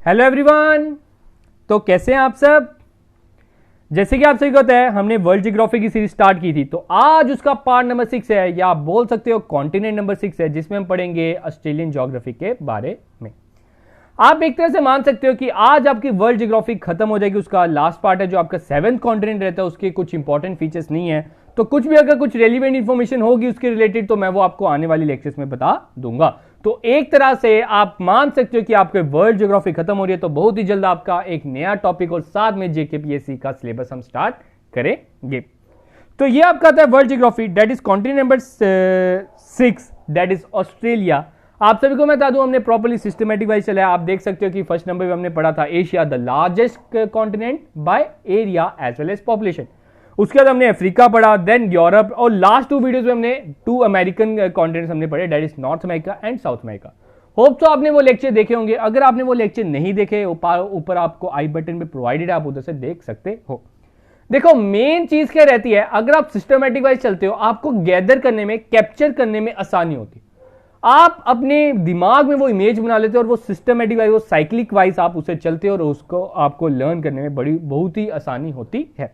Hello everyone. तो कैसे हैं आप सब। जैसे कि आप सभी को पता है हमने वर्ल्ड ज्योग्राफी की सीरीज स्टार्ट की थी, तो आज उसका पार्ट नंबर 6 है, या आप बोल सकते हो कॉन्टिनेंट नंबर 6 है, जिसमें हम पढ़ेंगे ऑस्ट्रेलियन ज्योग्राफी के बारे में। आप एक तरह से मान सकते हो कि आज आपकी वर्ल्ड ज्योग्राफी खत्म हो जाएगी। उसका लास्ट पार्ट है जो आपका 7th कॉन्टिनेंट रहता है, उसके कुछ इंपॉर्टेंट फीचर्स नहीं है, तो कुछ भी अगर कुछ रेलिवेंट इंफॉर्मेशन होगी उसके रिलेटेड तो मैं वो आपको आने वाली लेक्चर्स में बता दूंगा। तो एक तरह से आप मान सकते हो कि आपके वर्ल्ड ज्योग्राफी खत्म हो रही है, तो बहुत ही जल्द आपका एक नया टॉपिक और साथ में जेकेपीएससी का सिलेबस हम स्टार्ट करेंगे। तो ये आपका आता है world geography, that is continent number 6, that is Australia. आप सभी को मैं बता दूं हमने प्रॉपर्ली सिस्टमेटिक वाइज चला है। आप देख सकते हो कि फर्स्ट नंबर पे हमने पढ़ा था Asia, the largest continent by area as well as population. उसके बाद हमने अफ्रीका पढ़ा, देन यूरोप, और लास्ट 2 वीडियोस में हमने 2 अमेरिकन कॉन्टिनेंट्स हमने पढ़े, that is North America and South America. Hope तो आपने वो लेक्चर देखे होंगे। अगर आपने वो लेक्चर नहीं देखे, ऊपर आपको आई बटन पे प्रोवाइडेड है, आप उधर से देख सकते हो। देखो मेन चीज क्या रहती है, अगर आप सिस्टमेटिक वाइज चलते हो आपको गैदर करने में, कैप्चर करने में आसानी होती है। आप अपने दिमाग में वो इमेज बना लेते हो और वो सिस्टमेटिक वाइज, वो साइक्लिक वाइज आप उसे चलते हो और उसको आपको लर्न करने में बहुत ही आसानी होती है।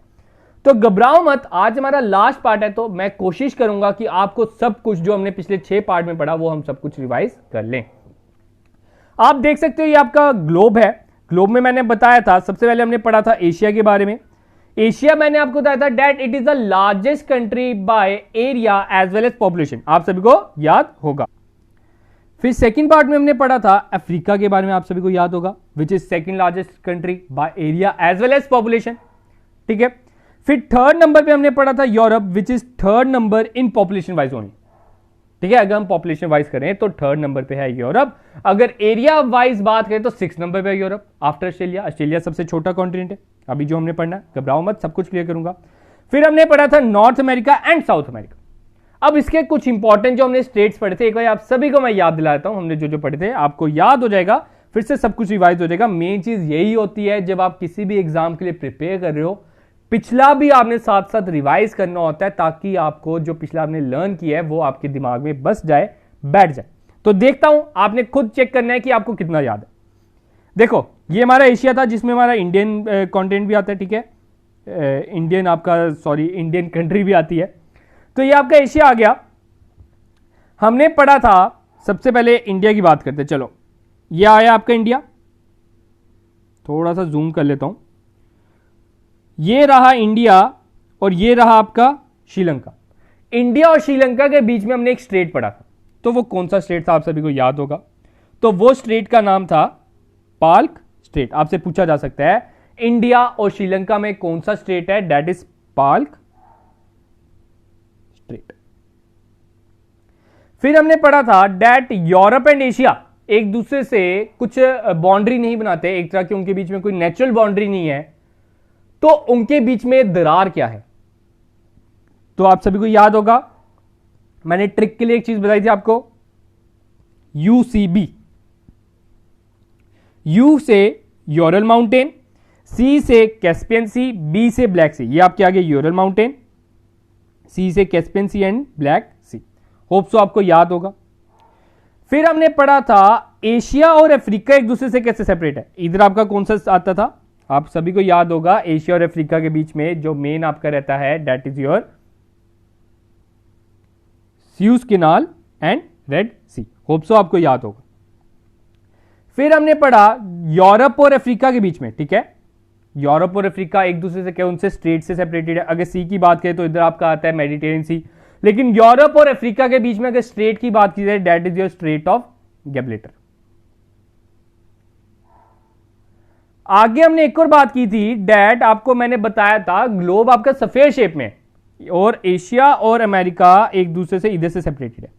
तो घबराओ मत, आज हमारा लास्ट पार्ट है, तो मैं कोशिश करूंगा कि आपको सब कुछ जो हमने पिछले 6 पार्ट में पढ़ा वो हम सब कुछ रिवाइज कर लें। आप देख सकते हो ये आपका ग्लोब है। ग्लोब में मैंने बताया था, सबसे पहले हमने पढ़ा था एशिया के बारे में। एशिया मैंने आपको बताया था that it is the largest country by area as well as population. आप सभी को याद होगा। फिर सेकंड पार्ट में हमने पढ़ा था अफ्रीका के बारे में, आप सभी को याद होगा, which is second largest country by area as well as population. ठीक है। फिर थर्ड नंबर पे हमने पढ़ा था Europe, which is third number in population wise only. ठीक है, अगर हम पॉपुलेशन वाइज करें तो थर्ड नंबर पे है यूरोप। अगर एरिया वाइज बात करें तो 6 नंबर पे है यूरोप आफ्टर ऑस्ट्रेलिया। ऑस्ट्रेलिया सबसे छोटा कॉन्टिनेंट है अभी जो हमने पढ़ना है, घबराओ मत, सब कुछ क्लियर करूंगा। फिर हमने पढ़ा था north America and South America. अब इसके कुछ इंपॉर्टेंट जो हमने स्टेट्स पढ़े थे, एक बार आप सभी को मैं याद दिलाता हूं, हमने जो पढ़े थे आपको याद हो जाएगा, फिर से सब कुछ रिवाइज हो जाएगा। मेन चीज यही होती है जब आप किसी भी एग्जाम के लिए प्रिपेयर कर रहे हो, पिछला भी आपने साथ साथ रिवाइज करना होता है, ताकि आपको जो पिछला आपने लर्न किया है वो आपके दिमाग में बस जाए, बैठ जाए। तो देखता हूं, आपने खुद चेक करना है कि आपको कितना याद है। देखो ये हमारा एशिया था, जिसमें हमारा इंडियन कॉन्टिनेंट भी आता है। ठीक है, इंडियन कंट्री भी आती है। तो ये आपका एशिया आ गया। हमने पढ़ा था, सबसे पहले इंडिया की बात करते हैं। चलो ये आया आपका इंडिया, थोड़ा सा जूम कर लेता हूं। ये रहा इंडिया और ये रहा आपका श्रीलंका। इंडिया और श्रीलंका के बीच में हमने एक स्ट्रेट पढ़ा था, तो वो कौन सा स्ट्रेट था आप सभी को याद होगा। तो वो स्ट्रेट का नाम था पाल्क स्ट्रेट। आपसे पूछा जा सकता है इंडिया और श्रीलंका में कौन सा स्ट्रेट है, दैट इज पाल्क स्ट्रेट। फिर हमने पढ़ा था दैट यूरोप एंड एशिया एक दूसरे से कुछ बाउंड्री नहीं बनाते, एक तरह की उनके बीच में कोई नेचुरल बाउंड्री नहीं है, तो उनके बीच में दरार क्या है। तो आप सभी को याद होगा, मैंने ट्रिक के लिए एक चीज बताई थी आपको, यूसीबी। यू से यूरल माउंटेन, सी से कैस्पियन सी, बी से ब्लैक सी। ये आपके आगे यूरल माउंटेन, सी से Caspian sea and black sea. Hope so आपको याद होगा। फिर हमने पढ़ा था एशिया और अफ्रीका एक दूसरे से कैसे सेपरेट है। इधर आपका कौन सा आता था, आप सभी को याद होगा, एशिया और अफ्रीका के बीच में जो मेन आपका रहता है that is your Suez canal and red sea. Hope so आपको याद होगा। फिर हमने पढ़ा यूरोप और अफ्रीका के बीच में। ठीक है, यूरोप और अफ्रीका एक दूसरे से क्या, उनसे स्ट्रेट से सेपरेटेड है। अगर सी की बात करें तो इधर आपका आता है मेडिटेरियन सी, लेकिन यूरोप और अफ्रीका के बीच में अगर स्ट्रेट की बात की जाए that is your straight of Gibraltar. आगे हमने एक और बात की थी, डैट आपको मैंने बताया था ग्लोब आपका सफेद शेप में, और एशिया और अमेरिका एक दूसरे से इधर से सेपरेटेड है।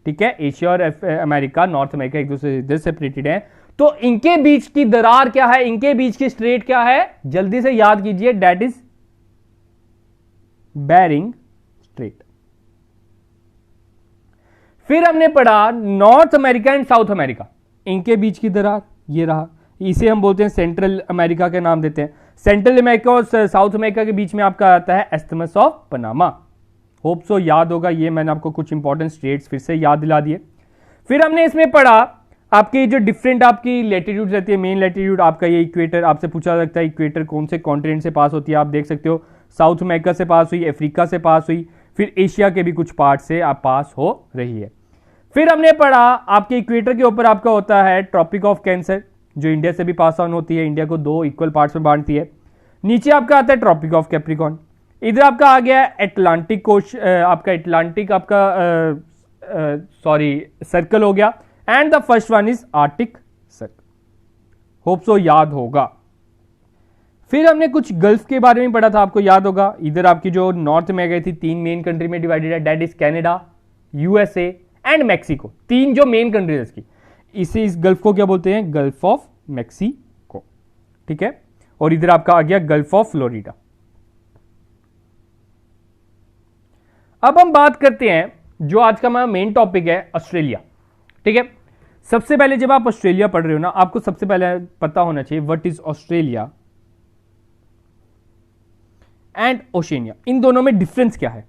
ठीक है, एशिया और अमेरिका, नॉर्थ अमेरिका एक दूसरे से इधर सेपरेटेड है। तो इनके बीच की दरार क्या है, इनके बीच की स्ट्रेट क्या है, जल्दी से याद कीजिए, डैट इज बेरिंग स्ट्रेट। फिर हमने पढ़ा north America and South America, इनके बीच की दरार ये रहा, इसे हम बोलते हैं सेंट्रल अमेरिका के नाम देते हैं। सेंट्रल अमेरिका और साउथ अमेरिका के बीच में आपका आता है isthmus of Panama. Hope so याद होगा, ये मैंने आपको कुछ इंपॉर्टेंट स्टेट्स फिर से याद दिला दिए। फिर हमने इसमें पढ़ा आपकी जो डिफरेंट आपकी लेटीट्यूड रहती है, मेन लेटीट्यूड आपका ये इक्वेटर, आपसे पूछा सकता है इक्वेटर कौन से कॉन्टिनेंट से पास होती है। आप देख सकते हो साउथ अमेरिका से पास हुई, अफ्रीका से पास हुई, फिर एशिया के भी कुछ पार्ट से आप पास हो रही है। फिर हमने पढ़ा आपके इक्वेटर के ऊपर आपका होता है ट्रॉपिक ऑफ कैंसर, जो इंडिया से भी पास ऑन होती है, इंडिया को 2 इक्वल पार्ट्स में बांटती है। नीचे आपका आता है ट्रॉपिक ऑफ कैप्रिकॉर्न। इधर आपका आ गया एटलांटिक कोश, आपका एटलांटिक आपका सर्कल हो गया। And the first one is Arctic circle. Hope so याद होगा। फिर हमने कुछ गल्फ के बारे में पढ़ा था, आपको याद होगा। इधर आपकी जो नॉर्थ में गई थी 3 मेन कंट्री में डिवाइडेड है, that is Canada, USA and Mexico. 3 जो मेन कंट्री है इसकी, इस गल्फ को क्या बोलते हैं, गल्फ ऑफ मैक्सिको, ठीक है। और इधर आपका आ गया गल्फ ऑफ फ्लोरिडा। अब हम बात करते हैं जो आज का हमारा मेन टॉपिक है, ऑस्ट्रेलिया, ठीक है। सबसे पहले जब आप ऑस्ट्रेलिया पढ़ रहे हो ना, आपको सबसे पहले पता होना चाहिए what is Australia and Oceania. इन दोनों में डिफरेंस क्या है,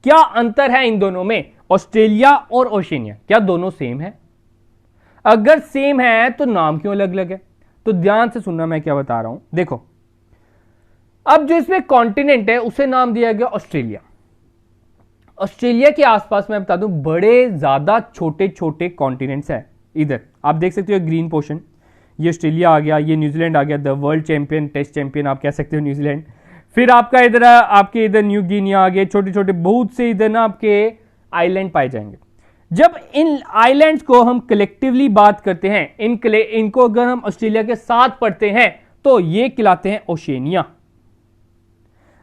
क्या अंतर है इन दोनों में, ऑस्ट्रेलिया और ओशिनिया, क्या दोनों सेम है? अगर सेम है तो नाम क्यों अलग अलग है? तो ध्यान से सुनना मैं क्या बता रहा हूं। देखो, अब जो इसमें कॉन्टिनेंट है उसे नाम दिया गया ऑस्ट्रेलिया। ऑस्ट्रेलिया के आसपास मैं बता दूं बड़े ज्यादा छोटे छोटे कॉन्टिनेंट्स हैं। इधर आप देख सकते हो ग्रीन पोर्शन, ये ऑस्ट्रेलिया आ गया, ये न्यूजीलैंड आ गया, the world champion, test champion आप कह सकते हो न्यूजीलैंड। फिर आपका इधर आपके इधर न्यू गिनी आ गए, छोटे छोटे बहुत से इधर ना आपके आइलैंड पाए जाएंगे। जब इन आइलैंड्स को हम कलेक्टिवली बात करते हैं, इनको अगर हम ऑस्ट्रेलिया के साथ पढ़ते हैं तो ये कहलाते हैं ओशिनिया।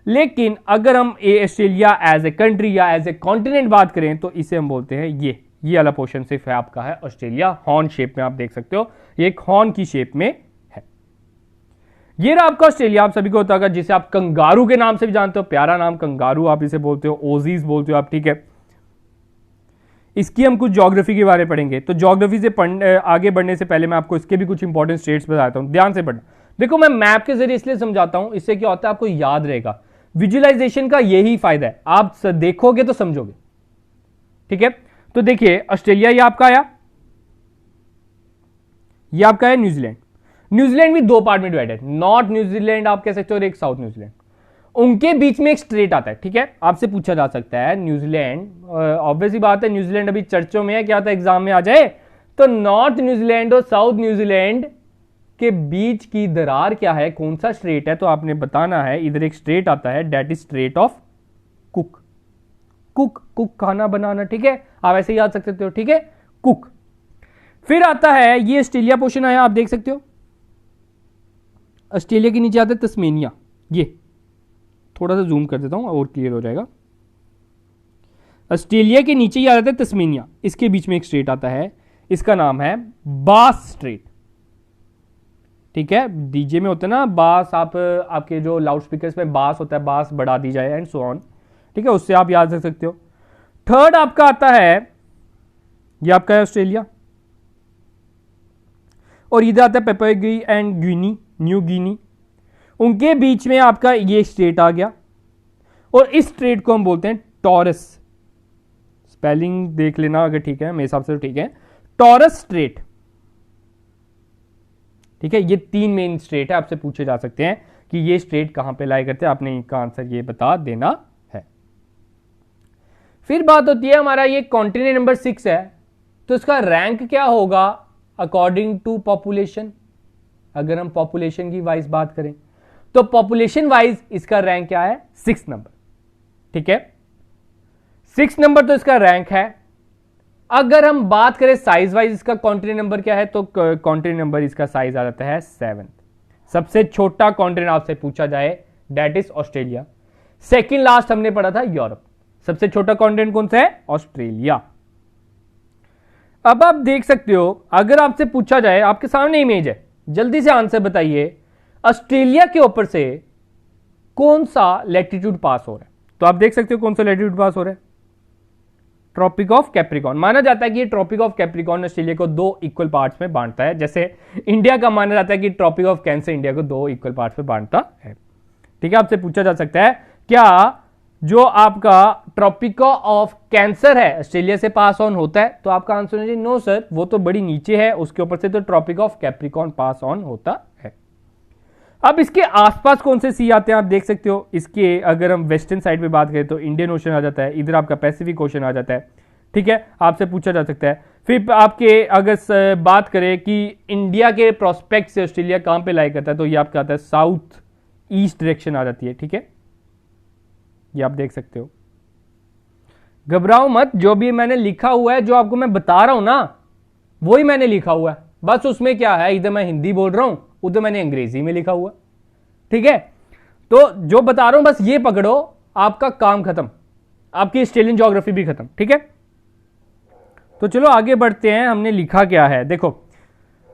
लेकिन अगर हम ऑस्ट्रेलिया एज ए कंट्री या एज ए कॉन्टिनेंट बात करें तो इसे हम बोलते हैं ये वाला पोर्शन सिर्फ है आपका है ऑस्ट्रेलिया, हॉर्न शेप में आप देख सकते हो, ये एक हॉर्न की शेप में है। ये रहा आपका ऑस्ट्रेलिया। आप सभी को होता होगा, जिसे आप कंगारू के नाम से भी जानते हो, प्यारा नाम कंगारू आप इसे बोलते हो, ओजीज बोलते हो आप, ठीक है। इसकी हम कुछ ज्योग्राफी के बारे में पढ़ेंगे, तो ज्योग्राफी से आगे बढ़ने से पहले मैं आपको इसके भी कुछ इंपॉर्टेंट स्टेट्स बताता हूं, ध्यान से पढ़ना। देखो, मैं मैप के जरिए इसलिए समझाता हूं, इससे क्या होता है आपको याद रहेगा। विजुअलाइजेशन का यही फायदा है, आप देखोगे तो समझोगे, ठीक है। तो देखिए ऑस्ट्रेलिया ये आपका आया, ये आपका है न्यूजीलैंड। न्यूजीलैंड भी 2 पार्ट में डिवाइडेड, नॉर्थ न्यूजीलैंड आप कह सकते हो और एक साउथ न्यूजीलैंड। उनके बीच में एक स्ट्रेट आता है, ठीक है। आपसे पूछा जा सकता है न्यूजीलैंड, ऑब्वियसली बात है न्यूजीलैंड अभी चर्चों में है, क्या आता है एग्जाम में आ जाए, तो नॉर्थ न्यूजीलैंड और साउथ न्यूजीलैंड के बीच की दरार क्या है, कौन सा स्ट्रेट है, तो आपने बताना है। इधर एक स्ट्रेट आता है, that is straight of cook. Cook खाना बनाना, ठीक है, आप ऐसे याद सकते हो, ठीक है, कुक। फिर आता है ये ऑस्ट्रेलिया पोर्शन आया, आप देख सकते हो। ऑस्ट्रेलिया के नीचे आता है तस्मेनिया, ये थोड़ा सा जूम कर देता हूं और क्लियर हो जाएगा। ऑस्ट्रेलिया के नीचे ही आ जाता है तस्मेनिया, इसके बीच में एक स्ट्रेट आता है, इसका नाम है बास स्ट्रेट, ठीक है। डीजे में होता है ना बास, आपके जो लाउड स्पीकर्स में बास होता है, बास बढ़ा दी जाए एंड सो ऑन, ठीक है, उससे आप याद रख सकते हो। थर्ड आपका आता है, ये आपका है ऑस्ट्रेलिया, और इधर आता है पेपुआ एंड गिनी, न्यू गिनी। उनके बीच में आपका ये स्ट्रेट आ गया, और इस स्ट्रेट को हम बोलते हैं टॉरस। स्पेलिंग देख लेना अगर ठीक है, मेरे हिसाब से तो ठीक है, टॉरस स्ट्रेट, ठीक है। ये 3 मेन स्ट्रेट है, आपसे पूछे जा सकते हैं कि ये स्ट्रेट कहां पे लाई करते हैं, आपने इनका आंसर ये बता देना है। फिर बात होती है हमारा ये कॉन्टिनेंट नंबर 6 है, तो इसका रैंक क्या होगा अकॉर्डिंग टू पॉपुलेशन। अगर हम पॉपुलेशन की वाइज बात करें तो पॉपुलेशन वाइज इसका रैंक क्या है, 6 नंबर, ठीक है, 6 नंबर तो इसका रैंक है। अगर हम बात करें साइज वाइज इसका कॉन्टिनेंट नंबर क्या है, तो कॉन्टिनेंट नंबर इसका साइज आ जाता है 7। सबसे छोटा कॉन्टिनेंट आपसे पूछा जाए that is Australia. Second last हमने पढ़ा था यूरोप, सबसे छोटा कॉन्टिनेंट कौन सा है, ऑस्ट्रेलिया। अब आप देख सकते हो, अगर आपसे पूछा जाए, आपके सामने इमेज है, जल्दी से आंसर बताइए, ऑस्ट्रेलिया के ऊपर से कौन सा लैटिट्यूड पास हो रहा है, तो आप देख सकते हो कौन सा लैटिट्यूड पास हो रहा है, ट्रॉपिक ऑफ कैप्रिकॉर्न। माना जाता है कि ट्रॉपिक ऑफ कैप्रिकॉर्न ऑस्ट्रेलिया को 2 इक्वल पार्ट्स में बांटता है, जैसे इंडिया का माना जाता है कि ट्रॉपिक ऑफ कैंसर इंडिया को 2 इक्वल पार्ट्स में बांटता है, ठीक है। आपसे पूछा जा सकता है क्या जो आपका ट्रॉपिका ऑफ कैंसर है ऑस्ट्रेलिया से पास ऑन होता है, तो आपका आंसर है नो सर, वो तो बड़ी नीचे है, उसके ऊपर से तो ट्रॉपिका ऑफ कैप्रिकॉर्न पास ऑन होता है। अब इसके आसपास कौन से सी आते हैं आप देख सकते हो। इसके अगर हम वेस्टर्न साइड पे बात करें तो इंडियन ओशन आ जाता है, इधर आपका पैसिफिक ओशन आ जाता है, ठीक है, आपसे पूछा जा सकता है। फिर आपके अगर बात करें कि इंडिया के प्रोस्पेक्ट से ऑस्ट्रेलिया कहां पे लाई करता है, तो ये आपका आता है साउथ ईस्ट डायरेक्शन आ जाती है, ठीक है, ये आप देख सकते हो। घबराओ मत, जो भी मैंने लिखा हुआ है, जो आपको मैं बता रहा हूं ना, वही मैंने लिखा हुआ है, बस उसमें क्या है, इधर मैं हिंदी बोल रहा हूं, उधर मैंने अंग्रेजी में लिखा हुआ, ठीक है। तो जो बता रहा हूं बस ये पकड़ो, आपका काम खत्म, आपकी ऑस्ट्रेलियन ज्योग्राफी भी खत्म, ठीक है। तो चलो आगे बढ़ते हैं, हमने लिखा क्या है, देखो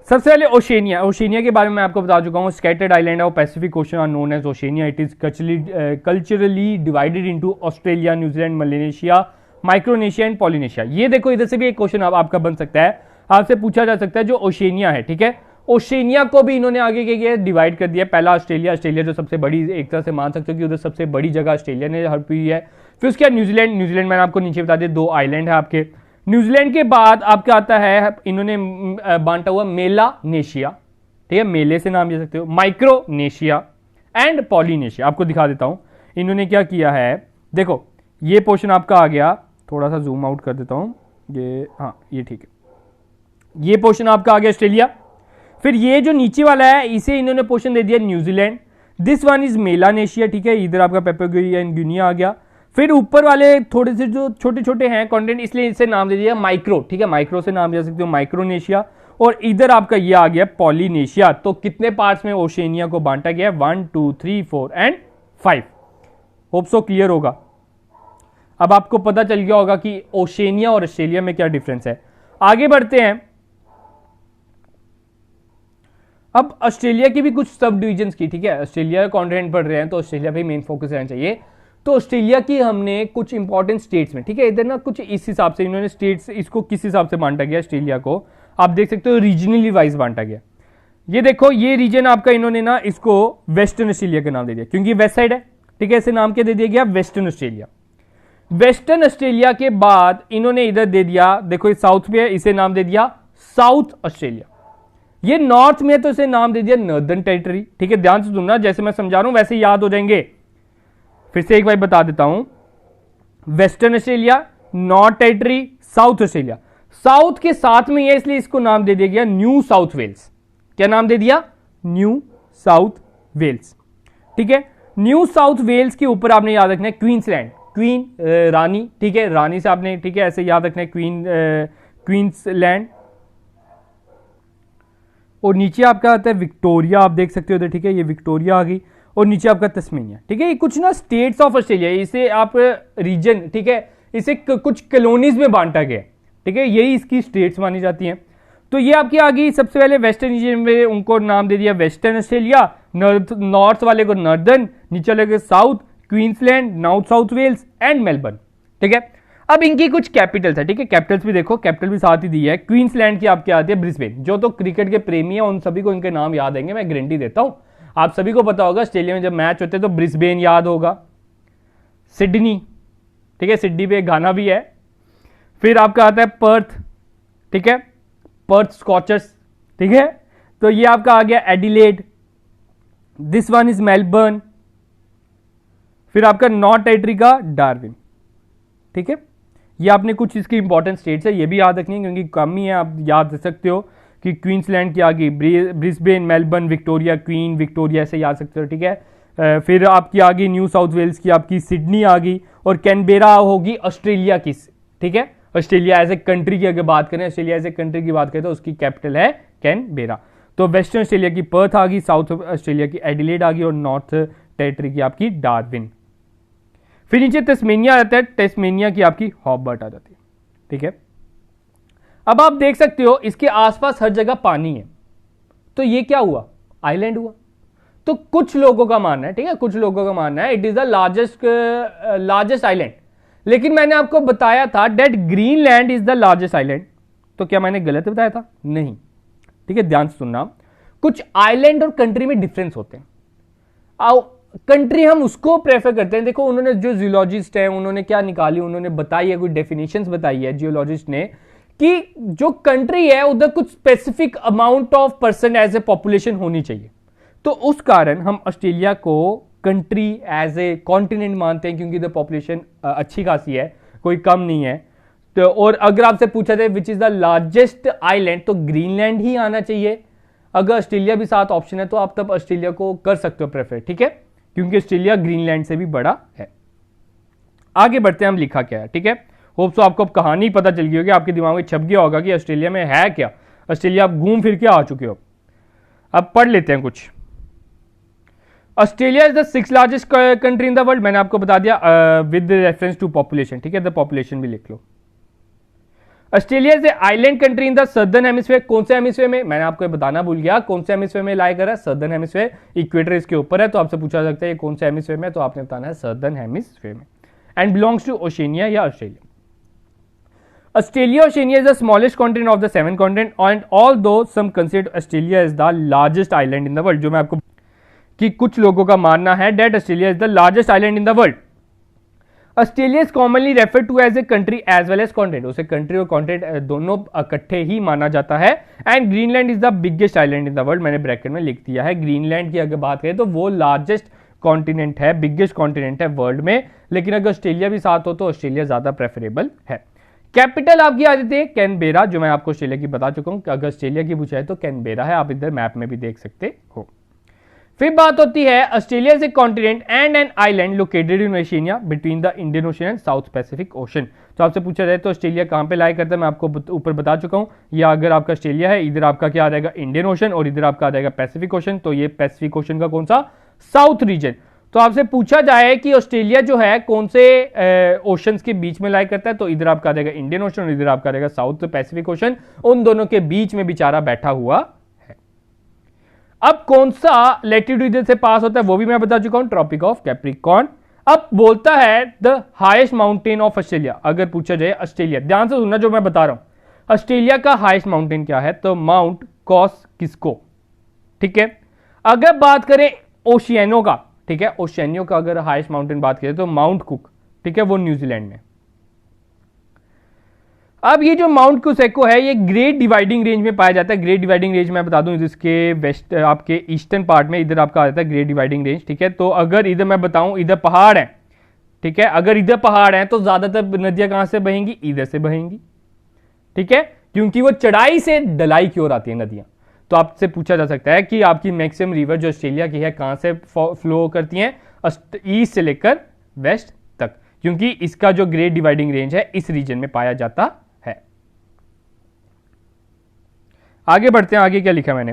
सबसे पहले ओशेनिया। ओशेनिया के बारे में मैं आपको बता चुका हूं, स्कैटर्ड आइलैंड है, Pacific ocean are known as Oceania. It is culturally divided into Australia, New Zealand, Malaysia, Micronesia and Polynesia. ये देखो इधर से भी एक क्वेश्चन आपका बन सकता है, आपसे पूछा जा सकता है जो ओशेनिया है, ठीक है, ओशेनिया को भी इन्होंने आगे क्या किया, डिवाइड कर दिया। पहला ऑस्ट्रेलिया, ऑस्ट्रेलिया जो सबसे बड़ी, एक तरह से मान सकते हो कि उधर सबसे बड़ी जगह ऑस्ट्रेलिया ने हड़पी है। फिर उसके बाद न्यूजीलैंड, न्यूजीलैंड मैंने आपको नीचे बता दिया, 2 आइलैंड है आपके। न्यूजीलैंड के बाद आपका आता है, इन्होंने बांटा हुआ मेलानेशिया, ठीक है, मेले से नाम ले सकते हो, माइक्रोनेशिया एंड पॉलिनेशिया। आपको दिखा देता हूं इन्होंने क्या किया है, देखो ये पोर्शन आपका आ गया, थोड़ा सा जूम आउट कर देता हूं, ये हाँ ये ठीक है, ये पोर्शन आपका आ गया ऑस्ट्रेलिया। फिर ये जो नीचे वाला है इसे इन्होंने पोर्शन दे दिया New Zealand, this one is Melanesia, ठीक है, इधर आपका पेपुआ एंड गिनिया आ गया। फिर ऊपर वाले थोड़े से जो छोटे छोटे हैं कॉन्टिनेंट, इसलिए इसे नाम दे दिया माइक्रो, ठीक है, माइक्रो से नाम दे सकते हो माइक्रोनेशिया। और इधर आपका ये आ गया पॉलिनेशिया। तो कितने पार्ट्स में ओशेनिया को बांटा गया है, 1 2 3 4 एंड 5। होप सो क्लियर होगा। अब आपको पता चल गया होगा कि ओशेनिया और ऑस्ट्रेलिया में क्या डिफरेंस है। आगे बढ़ते हैं, अब ऑस्ट्रेलिया की भी कुछ सब डिविजन्स की, ठीक है, ऑस्ट्रेलिया कॉन्टिनेंट पढ़ रहे हैं तो ऑस्ट्रेलिया पे मेन फोकस रहना चाहिए। तो ऑस्ट्रेलिया की हमने कुछ इंपॉर्टेंट स्टेट्स में, ठीक है, इधर ना कुछ इस हिसाब से इन्होंने स्टेट्स इसको किस हिसाब से बांटा गया ऑस्ट्रेलिया को, आप देख सकते हो रीजनली वाइज बांटा गया। ये देखो ये रीजन आपका इन्होंने ना इसको वेस्टर्न ऑस्ट्रेलिया का नाम दे दिया, क्योंकि वेस्ट साइड है, ठीक है, इसे नाम क्या दे दिया गया, वेस्टर्न ऑस्ट्रेलिया। वेस्टर्न ऑस्ट्रेलिया के बाद इन्होंने इधर दे दिया, देखो ये साउथ में है, इसे नाम दे दिया साउथ ऑस्ट्रेलिया। ये नॉर्थ में तो इसे नाम दे दिया नॉर्दर्न टेरिटरी, ठीक है, ध्यान से सुनना, जैसे मैं समझा रहा हूं वैसे याद हो जाएंगे। फिर से एक बार बता देता हूं, western Australia, north territory, south Australia. South के साथ में है इसलिए इसको नाम दे दिया गया न्यू साउथ वेल्स। क्या नाम दे दिया, न्यू साउथ वेल्स, ठीक है। न्यू साउथ वेल्स के ऊपर आपने याद रखना है क्वींसलैंड, क्वीन रानी, ठीक है, रानी से आपने, ठीक है, ऐसे याद रखना है क्वींसलैंड। और नीचे आपका आता है विक्टोरिया, आप देख सकते हो इधर, ठीक है, ये विक्टोरिया आ गई। और नीचे आपका तस्मेनिया, ठीक है, ये कुछ ना स्टेट्स ऑफ ऑस्ट्रेलिया, इसे आप रीजन, ठीक है, इसे कुछ कॉलोनीज में बांटा गया, ठीक है, यही इसकी स्टेट्स मानी जाती हैं। तो ये आपकी आ गई सबसे पहले वेस्टर्न रीजन में, उनको नाम दे दिया वेस्टर्न ऑस्ट्रेलिया, नॉर्थ वाले को नॉर्दर्न, नीचे वाले को south, Queensland, North South Wales and Melbourne, ठीक है। अब इनकी कुछ कैपिटल्स है, ठीक है, कैपिटल्स भी देखो, कैपिटल भी साथ ही दी है। क्वींसलैंड की आपकी आती है ब्रिस्बेन, जो तो क्रिकेट के प्रेमी है उन सभी को इनके नाम याद आएंगे, मैं गारंटी देता हूं। आप सभी को पता होगा ऑस्ट्रेलिया में जब मैच होते हैं तो ब्रिस्बेन याद होगा, सिडनी, ठीक है, सिडनी पे गाना भी है। फिर आपका आता है पर्थ, ठीक है, पर्थ स्कॉचर्स, ठीक है। तो ये आपका आ गया Adelaide, this one is Melbourne. फिर आपका नॉर्थ टेरिटरी का डार्विन, ठीक है। ये आपने कुछ इसकी इंपॉर्टेंट स्टेट्स है, ये भी याद रखनी है क्योंकि कम ही है, आप याद रख सकते हो कि क्वींसलैंड की आ गई Brisbane, Melbourne, Victoria, queen, Victoria ऐसे याद सकते हो, ठीक है। फिर आपकी आ गई न्यू साउथ वेल्स की आपकी सिडनी आ गई, और कैनबेरा होगी ऑस्ट्रेलिया की, ठीक है। ऑस्ट्रेलिया एज ए कंट्री की अगर बात करें, ऑस्ट्रेलिया एज ए कंट्री की बात करें तो उसकी कैपिटल है कैनबेरा। तो वेस्टर्न ऑस्ट्रेलिया की पर्थ आ गई, साउथ ऑस्ट्रेलिया की एडिलेड आ गई, और नॉर्थ टेरिटरी की आपकी डार्विन। फिर नीचे तस्मेनिया आता है, तस्मेनिया की आपकी हॉबर्ट आ जाती है, ठीक है। अब आप देख सकते हो इसके आसपास हर जगह पानी है, तो ये क्या हुआ, आइलैंड हुआ। तो कुछ लोगों का मानना है, ठीक है, कुछ लोगों का मानना है it is the largest island, लेकिन मैंने आपको बताया था that Greenland is the largest island. तो क्या मैंने गलत बताया था, नहीं, ठीक है, ध्यान से सुनना। कुछ आइलैंड और कंट्री में डिफरेंस होते हैं। कंट्री हम उसको प्रेफर करते हैं। देखो उन्होंने जो जियोलॉजिस्ट है उन्होंने क्या निकाली, उन्होंने बताई है, कोई डेफिनेशंस बताई है जियोलॉजिस्ट ने कि जो कंट्री है उधर कुछ specific amount of person as a population होनी चाहिए। तो उस कारण हम ऑस्ट्रेलिया को कंट्री एज ए कॉन्टिनेंट मानते हैं, क्योंकि द पॉपुलेशन अच्छी खासी है, कोई कम नहीं है। तो और अगर आपसे पूछा जाए विच इज द लार्जेस्ट आइलैंड, तो ग्रीनलैंड ही आना चाहिए। अगर ऑस्ट्रेलिया भी साथ ऑप्शन है तो आप तब ऑस्ट्रेलिया को कर सकते हो प्रेफर, ठीक है, क्योंकि ऑस्ट्रेलिया ग्रीनलैंड से भी बड़ा है। आगे बढ़ते हैं, हम लिखा क्या है, ठीक है। होप सो आपको अब कहानी पता चल गई होगी, आपके दिमाग में छप गया होगा कि ऑस्ट्रेलिया में है क्या, ऑस्ट्रेलिया आप घूम फिर के आ चुके हो। अब पढ़ लेते हैं कुछ। Australia is the 6th largest country in the world, मैंने आपको बता दिया विद रेफरेंस टू पॉपुलेशन, ठीक है, द पॉपुलेशन भी लिख लो। Australia is a island country in the southern hemisphere, कौन से हेमिस्फीयर में, मैंने आपको बताना भूल गया, कौन से हेमिस्फीयर में लाई कर रहा है, सदर्न हेमिस्फीयर, इक्वेटर इसके ऊपर है, तो आपसे पूछा जा सकता है कौन से हेमिस्फीयर में, तो आपने बताना है सदर्न हेमिस्फीयर में, एंड बिलोंग्स टू ओशिनिया या Australia. Australia, Oceania is the smallest continent of the 7 continent, and although some consider Australia is the largest island in the world, जो मैं आपको कि कुछ लोगों का मानना है that Australia is the largest island in the world. Australia is commonly referred to as a country as well as continent, उसे country और continent दोनों इकट्ठे ही माना जाता है। And Greenland is the biggest island in the world, मैंने bracket में लिख दिया है। ग्रीनलैंड की अगर बात करें तो वो लार्जेस्ट कॉन्टिनेंट है, बिगेस्ट कॉन्टिनेंट है वर्ल्ड में, लेकिन अगर ऑस्ट्रेलिया भी साथ हो तो ऑस्ट्रेलिया ज्यादा प्रेफरेबल है। कैपिटल आपकी आ जाती है कैनबेरा, जो मैं आपको ऑस्ट्रेलिया की बता चुका हूं, अगर ऑस्ट्रेलिया की पूछा है तो कैनबेरा है, आप इधर मैप में भी देख सकते हो। फिर बात होती है Australia is A continent and an island located in Oceania between the Indian ocean and south Pacific ocean. तो आपसे पूछा जाए तो ऑस्ट्रेलिया कहां पे लाई करता है, मैं आपको ऊपर बता चुका हूं। या अगर आपका ऑस्ट्रेलिया है, इधर आपका क्या आ जाएगा इंडियन ओशन और इधर आपका आ जाएगा पैसिफिक ओशन, तो ये पैसिफिक ओशन का कौन सा, साउथ रीजन। तो आपसे पूछा जाए कि ऑस्ट्रेलिया जो है कौन से ओशंस के बीच में लाई करता है, तो इधर आपका आ जाएगा इंडियन ओशन और इधर आपका आ जाएगा साउथ पैसिफिक ओशन, उन दोनों के बीच में बेचारा बैठा हुआ है। अब कौन सा लैटिट्यूड इधर से पास होता है वो भी मैं बता चुका हूं, ट्रॉपिक ऑफ कैप्रिकॉर्न। अब बोलता है the highest mountain of Australia, अगर पूछा जाए ऑस्ट्रेलिया, ध्यान से सुनना जो मैं बता रहा हूं, ऑस्ट्रेलिया का हाईएस्ट माउंटेन क्या है, तो माउंट कॉस्किस्को, ठीक है। अगर बात करें ओशियानो का, ठीक है, ओशियानियो का अगर हाईएस्ट माउंटेन बात करें तो माउंट कुक, ठीक है, वो न्यूजीलैंड में। अब ये जो माउंट कुसेको है ये ग्रेट डिवाइडिंग रेंज में पाया जाता है। ग्रेट डिवाइडिंग रेंज मैं बता दूं इसके वेस्ट आपके ईस्टर्न पार्ट में इधर आपका आ जाता है ग्रेट डिवाइडिंग रेंज, ठीक है। तो अगर इधर मैं बताऊं इधर पहाड़ है, ठीक है, अगर इधर पहाड़ है तो ज्यादातर नदियां कहां से बहेंगी, इधर से बहेंगी, ठीक है, क्योंकि वो चढ़ाई से ढलाई की ओर आती है नदियां। तो आपसे पूछा जा सकता है कि आपकी मैक्सिमम रिवर जो ऑस्ट्रेलिया की है कहां से फ्लो करती हैं, ईस्ट से लेकर वेस्ट तक, क्योंकि इसका जो ग्रेट डिवाइडिंग रेंज है इस रीजन में पाया जाता है। आगे बढ़ते हैं, आगे क्या लिखा मैंने,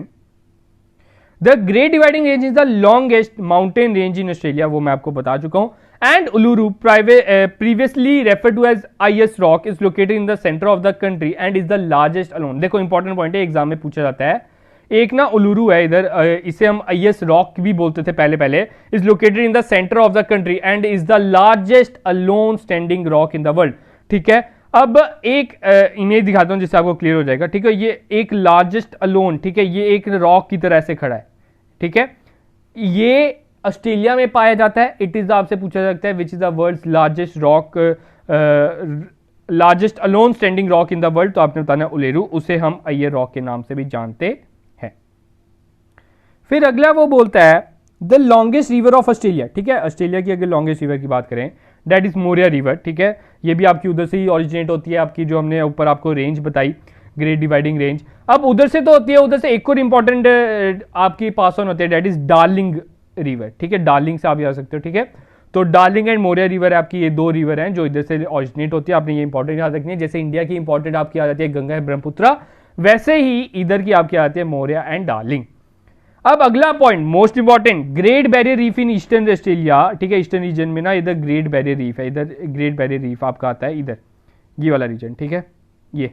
the great dividing range is the longest mountain range in Australia, वो मैं आपको बता चुका हूं। And Uluru previously referred to as Ayers rock is located in the centre of the country and is the largest alone. देखो important point है, exam में पूछा जाता है। एक ना उलुरू है इधर, इसे हम आईएस रॉक भी बोलते थे पहले, is located in the centre of the country and is the largest alone standing rock in the world, ठीक है। अब एक इमेज दिखाता हूं जिससे आपको क्लियर हो जाएगा, ठीक है। ये एक लार्जेस्ट अलोन, ठीक है, ये एक रॉक की तरह से खड़ा है, ठीक है, ये ऑस्ट्रेलिया में पाया जाता है। इट इज आपसे पूछा जा सकता है which is the world's largest rock, largest alone standing rock in the world, तो आपने बताना उलेरू, उसे हम आईए रॉक के नाम से भी जानते हैं। फिर अगला वो बोलता है the longest river of Australia, ठीक है, ऑस्ट्रेलिया की अगर लॉन्गेस्ट रिवर की बात करें दैट इज मोरिया रिवर, ठीक है, ये भी आपकी उधर से ही ओरिजिनेट होती है, आपकी जो हमने ऊपर आपको रेंज बताई ग्रेट डिवाइडिंग रेंज। अब उधर से तो होती है, उधर से एक और इंपॉर्टेंट आपकी पास ऑन होती है दैट इज डार्लिंग रिवर, ठीक है, डार्लिंग से आप जा सकते हो, ठीक है। तो डार्लिंग एंड मोरिया रिवर आपकी ये दो रिवर हैं जो इधर से ओरिजिनेट होती है, आपने ये इंपॉर्टेंट याद रखनी है। जैसे इंडिया की इंपॉर्टेंट आपकी आ जाती है गंगा है ब्रह्मपुत्रा, वैसे ही इधर की आपकी आती है मोरिया एंड डार्लिंग। अब अगला point most important, great barrier reef in eastern Australia, ठीक है, ईस्टर्न रीजन में ना इधर ग्रेट बैरियर रीफ है, इधर ग्रेट बैरियर रीफ आपका आता है इधर ये वाला रीजन, ठीक है। ये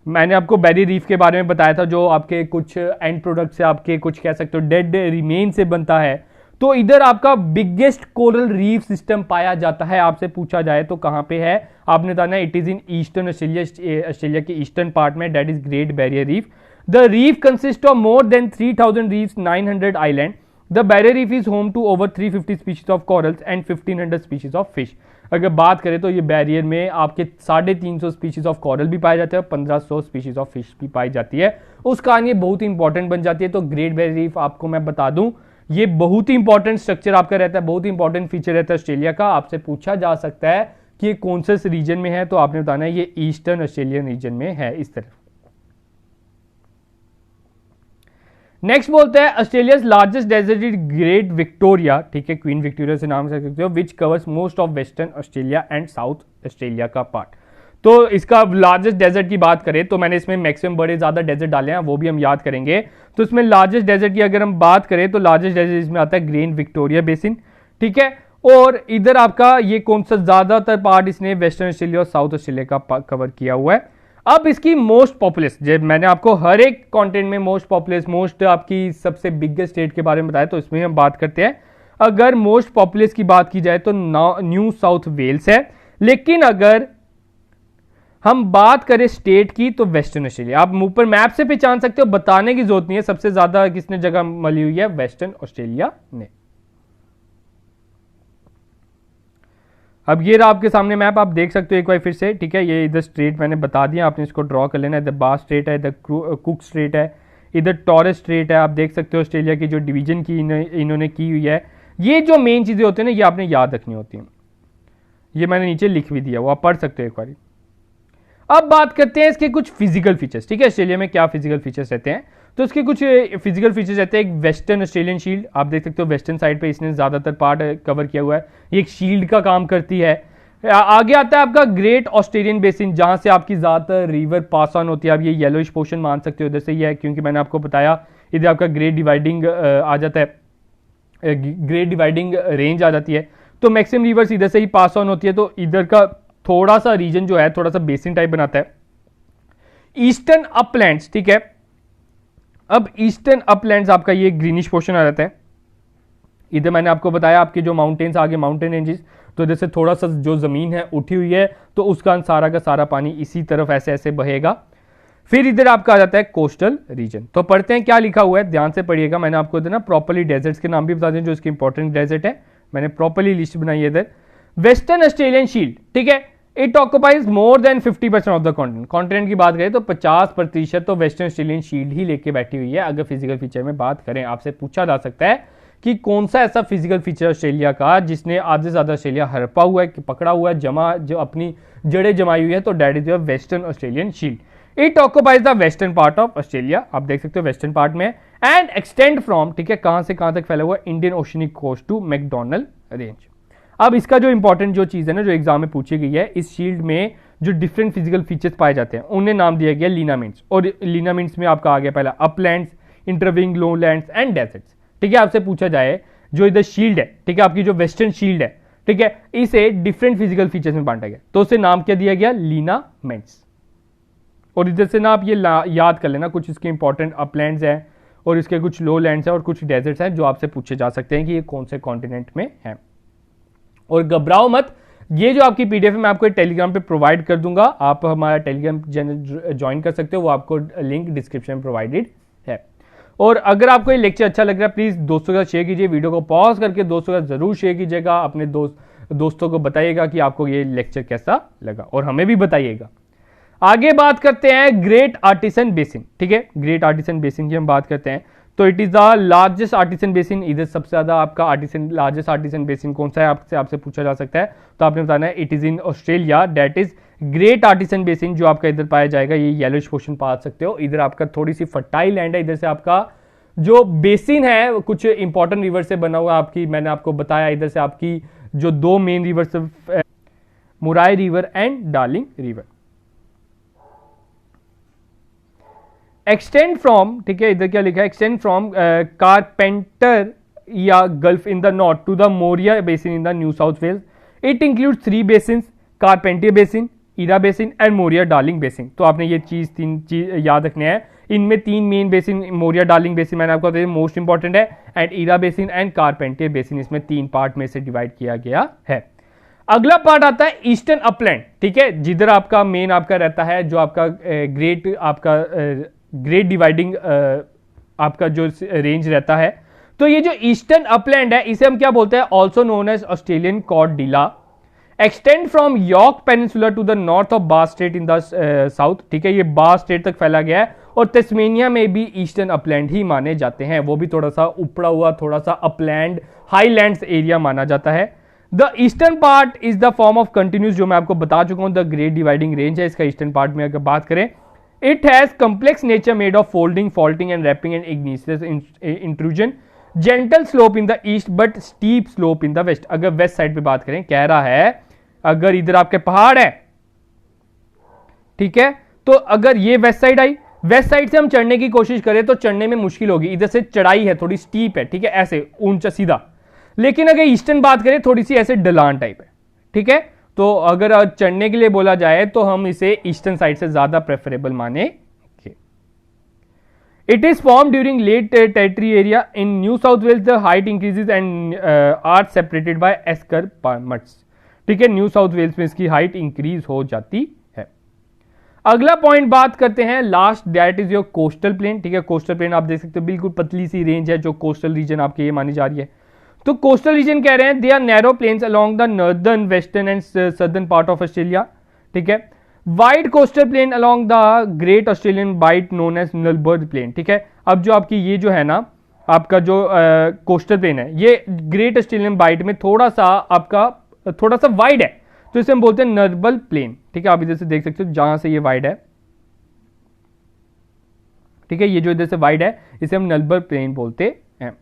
मैंने आपको बैरियर रीफ के बारे में बताया था जो आपके कुछ एंड प्रोडक्ट से आपके कुछ कह सकते हो डेड रिमेन से बनता है। तो इधर आपका बिगेस्ट कोरल रीफ सिस्टम पाया जाता है। आपसे पूछा जाए तो कहां पे है, आपने बताना it is in eastern Australia, Australia के ईस्टर्न पार्ट में, that is great barrier reef. The reef consists of more than 3,000 reefs, 900 islands, the barrier reef is home to over 350 species of corals and 1500 species of fish. अगर बात करें तो ये barrier में आपके 350 species of coral भी पाए जाते हैं, 1500 स्पीशीज ऑफ फिश भी पाई जाती है। उस कारण ये बहुत ही इंपॉर्टेंट बन जाती है। तो ग्रेट बैरियर रीफ आपको मैं बता दूं, ये बहुत ही इंपॉर्टेंट स्ट्रक्चर आपका रहता है, बहुत ही इंपॉर्टेंट फीचर रहता है ऑस्ट्रेलिया का। आपसे पूछा जा सकता है कि ये कौन से रीजन में है, तो आपने बताना है ये ईस्टर्न ऑस्ट्रेलियन रीजन में है, इस तरफ। नेक्स्ट बोलते हैं Australia largest desert is Great Victoria, ठीक है, क्वीन विक्टोरिया से नाम सकते हो, which covers most of western Australia and South Australia का पार्ट। तो इसका लार्जेस्ट डेजर्ट की बात करें तो मैंने इसमें मैक्सिमम बड़े ज्यादा डेजर्ट डाले हैं, वो भी हम याद करेंगे। तो इसमें लार्जेस्ट डेजर्ट की अगर हम बात करें तो लार्जेस्ट डेजर्ट इसमें आता है ग्रेट विक्टोरिया बेसिन, ठीक है। और इधर आपका ये कौन सा ज्यादातर पार्ट इसने वेस्टर्न ऑस्ट्रेलिया और साउथ ऑस्ट्रेलिया का कवर किया हुआ है। अब इसकी मोस्ट पॉपुलस, जब मैंने आपको हर एक कंटेंट में मोस्ट पॉपुलस, मोस्ट आपकी सबसे बिगेस्ट स्टेट के बारे में बताया, तो इसमें हम बात करते हैं। अगर मोस्ट पॉपुलस की बात की जाए तो न्यू साउथ वेल्स है, लेकिन अगर हम बात करें स्टेट की तो वेस्टर्न ऑस्ट्रेलिया। आप ऊपर मैप से पहचान सकते हो, बताने की जरूरत नहीं है सबसे ज्यादा किसने जगह मली हुई है, वेस्टर्न ऑस्ट्रेलिया ने। अब ये रहा आपके सामने मैप, आप देख सकते हो एक बार फिर से, ठीक है। ये इधर स्ट्रेट मैंने बता दिया, आपने इसको ड्रॉ कर लेना है। इधर बास स्ट्रेट है, इधर कुक स्ट्रेट है, इधर टॉरस स्ट्रेट है। आप देख सकते हो ऑस्ट्रेलिया की जो डिवीजन की इन्होंने की हुई है। ये जो मेन चीजें होती है ना, ये आपने याद रखनी होती हैं। ये मैंने नीचे लिख भी दिया, वो आप पढ़ सकते हो एक बार। अब बात करते हैं इसके कुछ फिजिकल फीचर्स, ठीक है। ऑस्ट्रेलिया में क्या फिजिकल फीचर्स रहते हैं, तो इसके कुछ फिजिकल फीचर्स रहते हैं। एक वेस्टर्न ऑस्ट्रेलियन शील्ड, आप देख सकते हो वेस्टर्न साइड पे इसने ज्यादातर पार्ट कवर किया हुआ है, ये एक शील्ड का काम करती है। आगे आता है आपका ग्रेट ऑस्ट्रेलियन बेसिन, जहां से आपकी ज्यादातर रिवर पास ऑन होती है। आप ये येलोइश पोर्शन मान सकते हो, इधर से ये है, क्योंकि मैंने आपको बताया इधर आपका ग्रेट डिवाइडिंग आ जाता है, ग्रेट डिवाइडिंग रेंज आ जाती है। तो मैक्सिमम रिवर्स इधर से ही पास ऑन होती है, तो इधर का थोड़ा सा रीजन जो है थोड़ा सा बेसिन टाइप बनाता है। ईस्टर्न अपलैंड्स, ठीक है। अब ईस्टर्न अपलैंड्स आपका ये ग्रीनिश पोर्शन आ जाता है। इधर मैंने आपको बताया आपके जो माउंटेन्स आगे माउंटेन रेंजेस, तो इधर से थोड़ा सा जो जमीन है उठी हुई है, तो उसका सारा का सारा पानी इसी तरफ ऐसे ऐसे बहेगा। फिर इधर आपका आ जाता है कोस्टल रीजन। तो पढ़ते हैं क्या लिखा हुआ है, ध्यान से पढ़िएगा। मैंने आपको इधर ना प्रॉपर्ली डेजर्ट्स के नाम भी बता दें जो इसके इंपॉर्टेंट डेजर्ट है, मैंने प्रॉपर्ली लिस्ट बनाई है इधर। वेस्टर्न ऑस्ट्रेलियन शील्ड, ठीक है, it occupies more than 50% of the continent. Continent की बात करें तो 50% तो वेस्टर्न ऑस्ट्रेलियन शील्ड ही लेके बैठी हुई है। अगर फिजिकल फीचर में बात करें, आपसे पूछा जा सकता है कि कौन सा ऐसा फिजिकल फीचर ऑस्ट्रेलिया का जिसने आधे से ज्यादा ऑस्ट्रेलिया हड़पा हुआ है, पकड़ा हुआ है, जमा जो अपनी जड़ें जमाई हुई है, तो that is western Australian shield. It occupies the western part of Australia, आप देख सकते हो वेस्टर्न पार्ट में, एंड एक्सटेंड फ्रॉम, ठीक है, कहां से कहां तक फैला हुआ है, Indian oceanic coast to McDonald range. अब इसका जो इंपॉर्टेंट जो चीज है ना, जो एग्जाम में पूछी गई है, इस शील्ड में जो डिफरेंट फिजिकल फीचर्स पाए जाते हैं उन्हें नाम दिया गया लिनामेंट्स। और लिनामेंट्स में आपका आ गया पहला अपलैंड्स, इंटरविंग लोलैंड्स एंड डेजर्ट्स, ठीक है। आपसे पूछा जाए जो इधर शील्ड है, ठीक है, आपकी जो वेस्टर्न शील्ड है, ठीक है, इसे डिफरेंट फिजिकल फीचर्स में बांटा गया, तो उसे नाम क्या दिया गया, लिनामेंट्स। और इधर से ना आप ये याद कर लेना, कुछ इसके इंपॉर्टेंट अपलैंड्स हैं और इसके कुछ लो लैंड्स हैं और कुछ डेजर्ट्स हैं जो आपसे पूछे जा सकते हैं कि ये कौन से कॉन्टिनेंट में है। और घबराओ मत, ये जो आपकी पीडीएफ मैं आपको टेलीग्राम पे प्रोवाइड कर दूंगा, आप हमारा टेलीग्राम चैनल ज्वाइन कर सकते हो, वो आपको लिंक डिस्क्रिप्शन में प्रोवाइडेड है। और अगर आपको ये लेक्चर अच्छा लग रहा है, प्लीज दोस्तों के साथ शेयर कीजिए, वीडियो को पॉज करके दोस्तों के साथ जरूर शेयर कीजिएगा, अपने दोस्तों को बताइएगा कि आपको ये लेक्चर कैसा लगा, और हमें भी बताइएगा। आगे बात करते हैं ग्रेट आर्टिसन बेसिन, ठीक है, ग्रेट आर्टिसन बेसिन की हम बात करते हैं। तो it is the largest artesian basin, इधर सबसे ज्यादा आपका आर्टिसन लार्जेस्ट आर्टिसन बेसिन कौन सा है आपसे पूछा जा सकता है, तो आपने बताना है it is in Australia, that is great Artesian basin, जो आपका इधर पाया जाएगा। ये येलोइश पोर्शन पा सकते हो, इधर आपका थोड़ी सी फर्टाइल लैंड है, इधर से आपका जो बेसिन है कुछ इंपॉर्टेंट रिवर से बना हुआ, आपकी मैंने आपको बताया, इधर से आपकी जो दो main river, Murray river and Darling river. Extend from, ठीक है, इधर क्या लिखा है, एक्सटेंड फ्रॉम कारपेंटर या gulf in the north to the Murray basin in the New South Wales. It includes 3 basin, Carpentaria basin, Eyre basin and Murray Darling basin. तो आपने ये तीन चीज याद रखने हैं। इनमें 3 main basin, Murray Darling basin मैंने आपको बताया मोस्ट इंपॉर्टेंट है, and Eyre basin and Carpentaria basin, इसमें 3 पार्ट में से डिवाइड किया गया है। अगला पार्ट आता है ईस्टर्न अपलैंड, ठीक है, जिधर आपका मेन आपका रहता है जो आपका ग्रेट डिवाइडिंग आपका जो रेंज रहता है। तो ये जो ईस्टर्न अपलैंड है इसे हम क्या बोलते हैं, also known as Australian cordillera, extend from York peninsula to the north of Bass Strait in the south. ठीक है, ये बास स्ट्रेट तक फैला गया है और तस्मेनिया में भी ईस्टर्न अपलैंड ही माने जाते हैं, वो भी थोड़ा सा उपड़ा हुआ, थोड़ा सा अपलैंड हाईलैंड्स एरिया माना जाता है। The eastern part is the form of continuous, जो मैं आपको बता चुका हूं, द ग्रेट डिवाइडिंग रेंज है इसका ईस्टर्न पार्ट में अगर बात करें। It has complex nature made of folding, faulting and warping and igneous intrusion, gentle slope in the east but steep slope in the west. अगर वेस्ट साइड पे बात करें, कह रहा है अगर इधर आपके पहाड़ है, ठीक है, तो अगर ये west side I, west side से हम चढ़ने की कोशिश करें तो चढ़ने में मुश्किल होगी, इधर से चढ़ाई है, थोड़ी स्टीप है, ठीक है, ऐसे ऊंचा सीधा। लेकिन अगर ईस्टर्न बात करें, थोड़ी सी ऐसे ढलान टाइप है, ठीक है, तो अगर चढ़ने के लिए बोला जाए तो हम इसे ईस्टर्न साइड से ज्यादा प्रेफरेबल माने। It is formed during late tertiary area in New South Wales. The height increases and are separated by escarpments. ठीक है, न्यू साउथ वेल्स में इसकी हाइट इंक्रीज हो जाती है। अगला पॉइंट बात करते हैं last, that is your coastal plain. ठीक है, कोस्टल प्लेन आप देख सकते हो बिल्कुल पतली सी रेंज है जो कोस्टल रीजन आपके ये मानी जा रही है। तो कोस्टल रीजन कह रहे हैं they are narrow plains along the northern, western and southern part of Australia. ठीक है, wide coastal plain along the great Australian bight known as Nullarbor plain. ठीक है, अब जो आपकी ये जो है ना आपका जो कोस्टल प्लेन है, ये ग्रेट ऑस्ट्रेलियन बाइट में थोड़ा सा आपका थोड़ा सा वाइड है, तो इसे हम बोलते हैं नर्बल प्लेन। ठीक है, आप इधर से देख सकते हो जहां से ये वाइड है, ठीक है, ये जो इधर से वाइड है इसे हम नर्बल प्लेन बोलते हैं।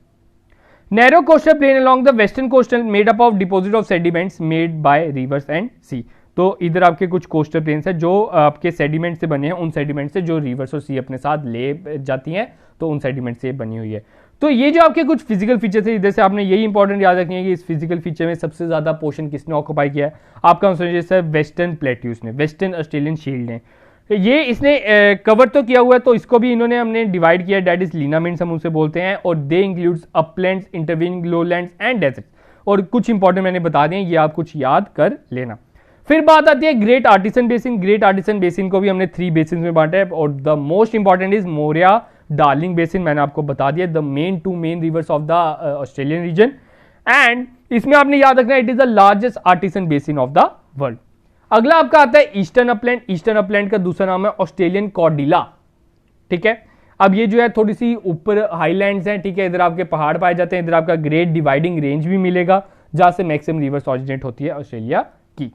Narrow coastal plain along the western coastal made up of deposit of sediments made by rivers and sea. तो इधर आपके कुछ कोस्टल प्लेन्स है जो आपके सेडिमेंट से बने हैं, उन सेडिमेंट से जो रिवर्स और सी अपने साथ ले जाती हैं, तो उन सेडिमेंट से बनी हुई है। तो ये जो आपके कुछ फिजिकल फीचर्स है, इधर से आपने यही इंपॉर्टेंट याद रखनी है कि इस फिजिकल फीचर में सबसे ज्यादा पोर्शन किसने ऑक्यूपाई किया है, आपका आंसर वेस्टर्न प्लेट्यूज ने, वेस्टर्न ऑस्ट्रेलियन शील्ड ने। ये इसने कवर तो किया हुआ है, तो इसको भी इन्होंने हमने डिवाइड किया, दैट इज लिनामेंट्स हम उसे बोलते हैं, और they includes uplands, intervening lowlands and deserts. और कुछ इंपॉर्टेंट मैंने बता दिए, ये आप कुछ याद कर लेना। फिर बात आती है Great Artesian Basin. Great Artesian Basin को भी हमने 3 बेसिन में बांटा है, और the most important is Murray Darling basin, मैंने आपको बता दिया, the main 2 main rivers of the Australian region. And इसमें आपने याद रखना it is the largest artesian basin of the world. अगला आपका आता है ईस्टर्न अपलैंड। ईस्टर्न अपलैंड का दूसरा नाम है ऑस्ट्रेलियन कॉर्डिला। ठीक है, अब ये जो है थोड़ी सी ऊपर हाईलैंड्स हैं, ठीक है, इधर आपके पहाड़ पाए जाते हैं, इधर आपका ग्रेट डिवाइडिंग रेंज भी मिलेगा जहां से मैक्सिमम रिवर्स ऑरिजिनेट होती है ऑस्ट्रेलिया की।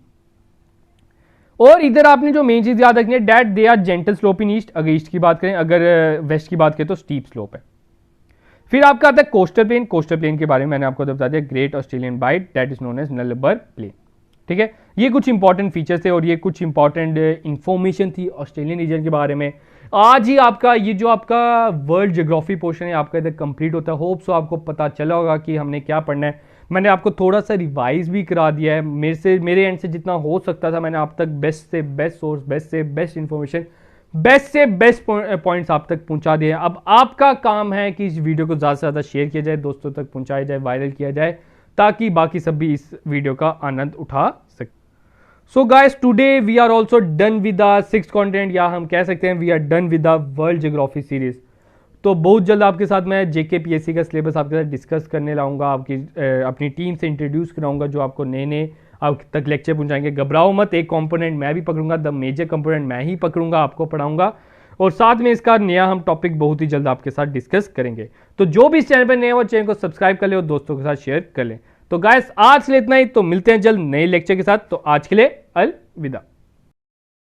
और इधर आपने जो मेन चीज याद रखनी है that they are gentle slope in east, अगर ईस्ट की बात करें, अगर वेस्ट की बात करें तो स्टीप स्लोप है। फिर आपका आता है कोस्टल प्लेन। कोस्टल प्लेन के बारे में मैंने आपको बता दिया, great Australian bight that is known as Nullarbor plain. ठीक है, ये कुछ इंपॉर्टेंट फीचर्स थे और ये कुछ इंपॉर्टेंट इंफॉर्मेशन थी ऑस्ट्रेलियन रीजन के बारे में। आज ही आपका ये जो आपका वर्ल्ड ज्योग्राफी पोर्शन है आपका इधर कंप्लीट होता है। होप सो आपको पता चला होगा कि हमने क्या पढ़ना है। मैंने आपको थोड़ा सा रिवाइज भी करा दिया है, मेरे एंड से जितना हो सकता था मैंने आप तक बेस्ट से बेस्ट सोर्स, बेस्ट से बेस्ट इंफॉर्मेशन, बेस्ट से बेस्ट पॉइंट्स आप तक पहुंचा दिए। अब आपका काम है कि इस वीडियो को ज़्यादा से ज़्यादा शेयर किया जाए, दोस्तों तक पहुंचाया जाए, वायरल किया जाए, ताकि बाकी सब भी इस वीडियो का आनंद उठा सके। So guys, today we are also done with the 6th content, या हम कह सकते हैं we are done with the world geography series. तो बहुत जल्द आपके साथ मैं JKPSC का सिलेबस आपके साथ डिस्कस करने लाऊंगा, आपकी अपनी टीम से इंट्रोड्यूस कराऊंगा जो आपको नए नए आप तक लेक्चर पहुंचाएंगे। घबराओ मत, एक कंपोनेंट मैं भी पकड़ूंगा, द मेजर कंपोनेंट मैं ही पकड़ूंगा, आपको पढ़ाऊंगा, और साथ में इसका नया हम टॉपिक बहुत ही जल्द आपके साथ डिस्कस करेंगे। तो जो भी इस चैनल पर नए हो चैनल को सब्सक्राइब कर ले और दोस्तों के साथ शेयर कर ले। तो गाइस आज के लिए इतना ही, तो मिलते हैं जल्द नए लेक्चर के साथ। तो आज के लिए अलविदा।